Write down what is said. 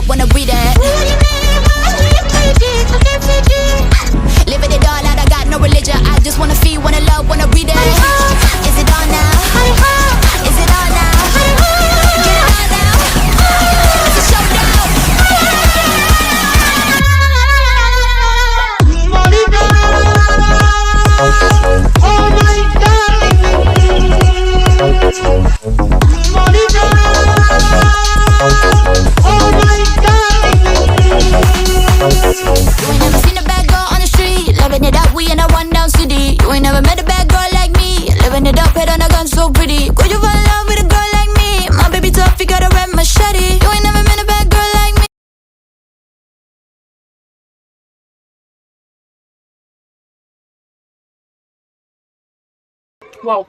wanna read it. Living it all out, I got no religion. I just wanna feel, wanna love, wanna read it. Is it on now? Is it on now? Get it on now. It's a showdown. Oh my darling, Monica. Oh my darling. You ain't never seen a bad girl on the street, living it up, we in a one-down city. You ain't never met a bad girl like me, living it up, head on a gun so pretty. Could you fall in love with a girl like me? My baby tough, you got a red machete. You ain't never met a bad girl like me. Wow.